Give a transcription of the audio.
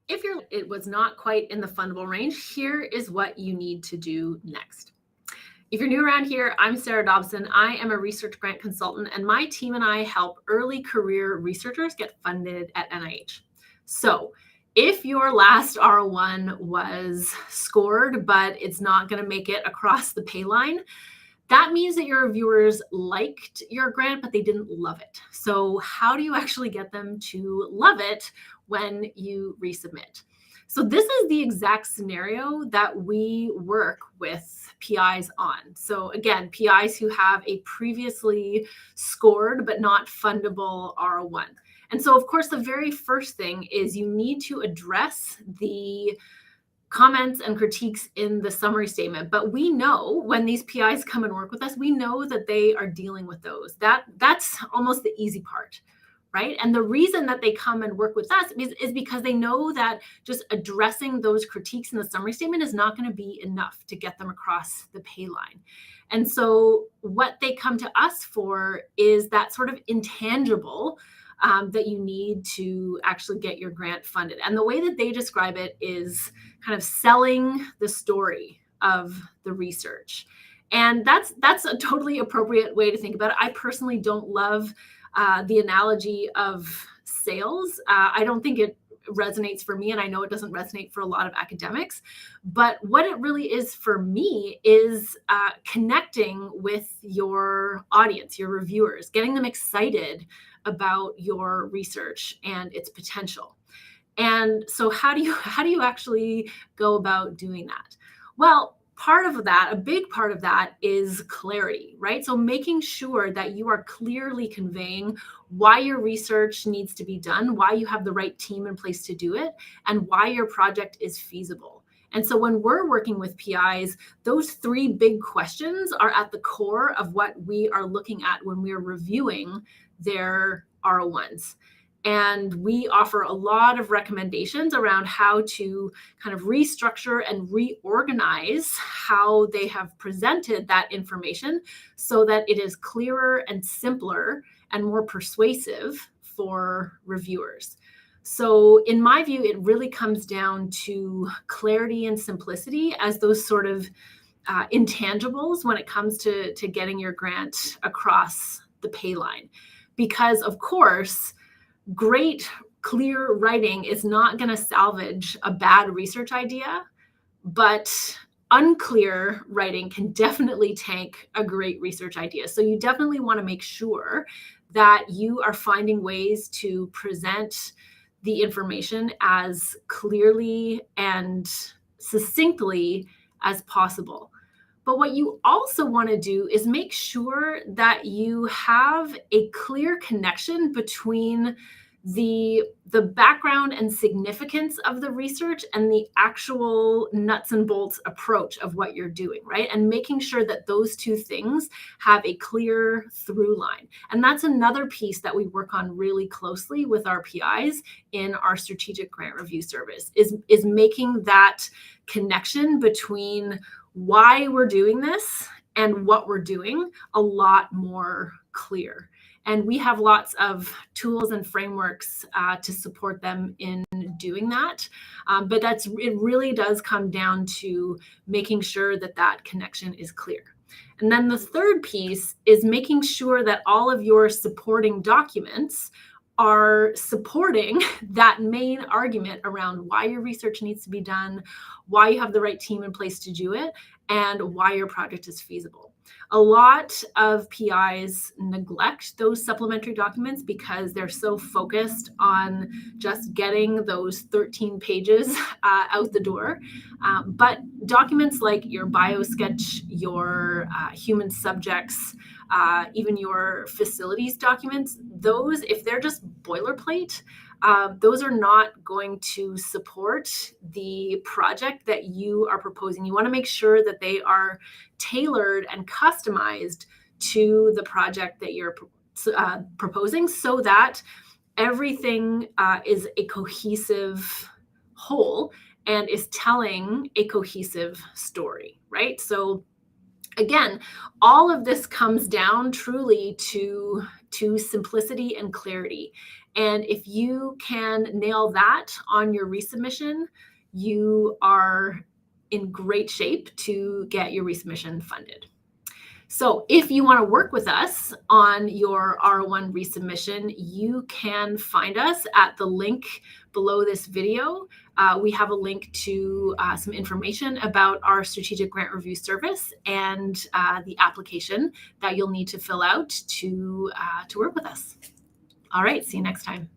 If it was not quite in the fundable range, here is what you need to do next. If you're new around here, I'm Sarah Dobson. I am a research grant consultant, and my team and I help early career researchers get funded at NIH. So if your last R01 was scored, but it's not going to make it across the pay line, that means that your reviewers liked your grant, but they didn't love it. So how do you actually get them to love it when you resubmit? So this is the exact scenario that we work with PIs on. So again, PIs who have a previously scored but not fundable R01. And so of course, the very first thing is you need to address the comments and critiques in the summary statement. But we know when these PIs come and work with us, we know that they are dealing with those. That's almost the easy part, right? And the reason that they come and work with us is because they know that just addressing those critiques in the summary statement is not going to be enough to get them across the pay line. And so what they come to us for is that sort of intangible that you need to actually get your grant funded. And the way that they describe it is kind of selling the story of the research. And that's a totally appropriate way to think about it. I personally don't love the analogy of sales. I don't think it resonates for me, and I know it doesn't resonate for a lot of academics. But what it really is for me is connecting with your audience, your reviewers, getting them excited about your research and its potential. And so how do you actually go about doing that? Well, a big part of that is clarity, right? So making sure that you are clearly conveying why your research needs to be done, why you have the right team in place to do it, and why your project is feasible. And so when we're working with PIs, those three big questions are at the core of what we are looking at when we're reviewing their R01s. And we offer a lot of recommendations around how to kind of restructure and reorganize how they have presented that information so that it is clearer and simpler and more persuasive for reviewers. So in my view, it really comes down to clarity and simplicity as those sort of intangibles when it comes to getting your grant across the pay line. Because of course, great, clear writing is not going to salvage a bad research idea, but unclear writing can definitely tank a great research idea. So you definitely want to make sure that you are finding ways to present the information as clearly and succinctly as possible. But what you also want to do is make sure that you have a clear connection between the background and significance of the research and the actual nuts and bolts approach of what you're doing, right? And making sure that those two things have a clear through line. And that's another piece that we work on really closely with our PIs in our strategic grant review service is making that connection between why we're doing this and what we're doing a lot more clear. And we have lots of tools and frameworks to support them in doing that. But it really does come down to making sure that that connection is clear. And then the third piece is making sure that all of your supporting documents are supporting that main argument around why your research needs to be done, why you have the right team in place to do it, and why your project is feasible. A lot of PIs neglect those supplementary documents because they're so focused on just getting those 13 pages out the door. But documents like your biosketch, your human subjects, even your facilities documents, those, if they're just boilerplate, those are not going to support the project that you are proposing. You want to make sure that they are tailored and customized to the project that you're proposing so that everything is a cohesive whole and is telling a cohesive story, right? So again, all of this comes down truly to to simplicity and clarity. And if you can nail that on your resubmission, you are in great shape to get your resubmission funded. So if you want to work with us on your R01 resubmission, you can find us at the link below this video. We have a link to some information about our strategic grant review service and the application that you'll need to fill out to work with us. All right, see you next time.